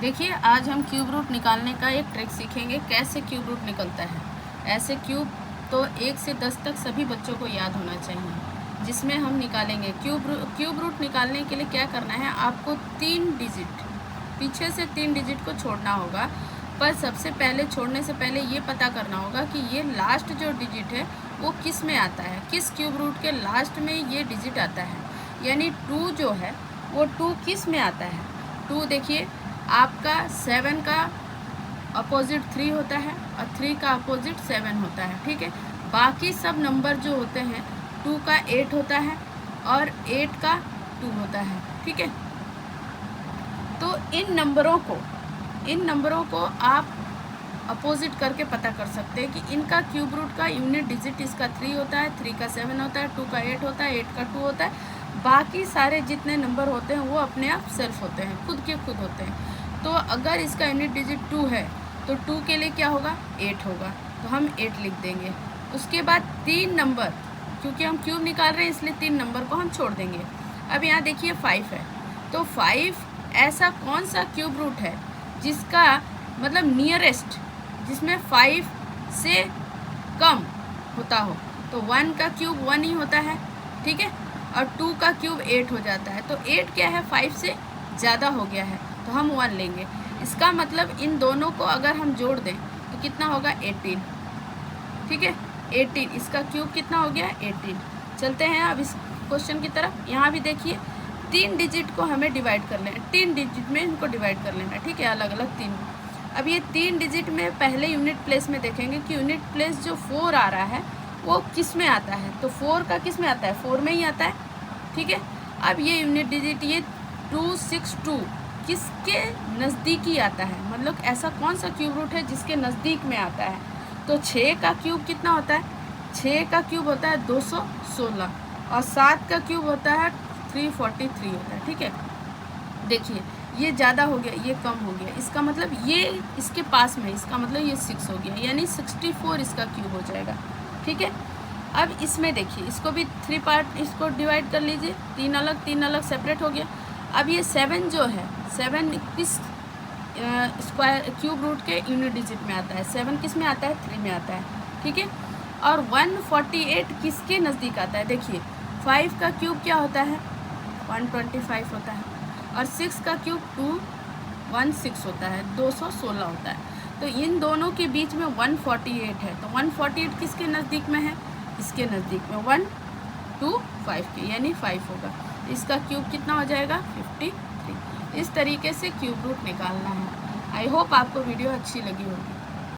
देखिए, आज हम क्यूब रूट निकालने का एक ट्रिक सीखेंगे, कैसे क्यूब रूट निकलता है। ऐसे क्यूब तो 1 से 10 तक सभी बच्चों को याद होना चाहिए, जिसमें हम निकालेंगे क्यूब रूट निकालने के लिए क्या करना है, आपको 3 डिजिट पीछे से 3 डिजिट को छोड़ना होगा। पर सबसे पहले छोड़ने से पहले ये पता करना होगा कि ये लास्ट जो डिजिट है वो किस में आता है, किस क्यूब रूट के लास्ट में ये डिजिट आता है। यानी 2 जो है वो 2 किस में आता है। 2 देखिए, आपका 7 का अपोजिट 3 होता है और 3 का अपोजिट 7 होता है, ठीक है। बाकी सब नंबर जो होते हैं 2 का 8 होता है और 8 का 2 होता है, ठीक है। तो इन नंबरों को आप अपोजिट करके पता कर सकते हैं कि इनका क्यूब रूट का यूनिट डिजिट इसका 3 होता है, 3 का 7 होता है, 2 का 8 होता है, 8 का 2 होता है। बाकी सारे जितने नंबर होते हैं वो अपने आप सेल्फ होते हैं, खुद के खुद होते हैं। तो अगर इसका यूनिट डिजिट 2 है तो 2 के लिए क्या होगा, 8 होगा, तो हम 8 लिख देंगे। उसके बाद 3 नंबर, क्योंकि हम क्यूब निकाल रहे हैं इसलिए 3 नंबर को हम छोड़ देंगे। अब यहाँ देखिए 5 है, तो 5 ऐसा कौन सा क्यूब रूट है जिसका मतलब नियरेस्ट, जिसमें 5 से कम होता हो। तो 1 का क्यूब 1 ही होता है, ठीक है, और 2 का क्यूब 8 हो जाता है। तो 8 क्या है, 5 से ज़्यादा हो गया है, तो हम 1 लेंगे। इसका मतलब इन दोनों को अगर हम जोड़ दें तो कितना होगा, 18, ठीक है। 18 इसका क्यूब कितना हो गया, 18। चलते हैं अब इस क्वेश्चन की तरफ। यहाँ भी देखिए 3 डिजिट को हमें डिवाइड कर लेना, 3 डिजिट में इनको डिवाइड कर लेना, ठीक है, अलग अलग 3। अब ये 3 डिजिट में पहले यूनिट प्लेस में देखेंगे कि यूनिट प्लेस जो 4 आ रहा है वो किस में आता है। तो 4 का किस में आता है, 4 में ही आता है, ठीक है। अब ये यूनिट डिजिट ये 262 किसके नज़दीकी आता है, मतलब ऐसा कौन सा क्यूब रूट है जिसके नज़दीक में आता है। तो 6 का क्यूब कितना होता है, 6 का क्यूब होता है 216 और 7 का क्यूब होता है 343 होता है, ठीक है। देखिए ये ज़्यादा हो गया, ये कम हो गया, इसका मतलब ये इसके पास में, इसका मतलब ये 6 हो गया, यानी 64 इसका क्यूब हो जाएगा, ठीक है। अब इसमें देखिए, इसको भी 3 पार्ट, इसको डिवाइड कर लीजिए, 3 अलग सेपरेट हो गया। अब ये 7 जो है, 7 किस स्क्वायर क्यूब रूट के यूनिट डिजिट में आता है, 7 किस में आता है, 3 में आता है, ठीक है। और 148 किसके नज़दीक आता है, देखिए 5 का क्यूब क्या होता है, 125 होता है, और 6 का क्यूब 216 होता है, 216 होता है। तो इन दोनों के बीच में 148 है, तो 148 किसके नज़दीक में है, इसके नज़दीक में, 1 2 5 के, यानी 5 होगा। इसका क्यूब कितना हो जाएगा, 53। इस तरीके से क्यूब रूट निकालना है। आई होप आपको वीडियो अच्छी लगी होगी।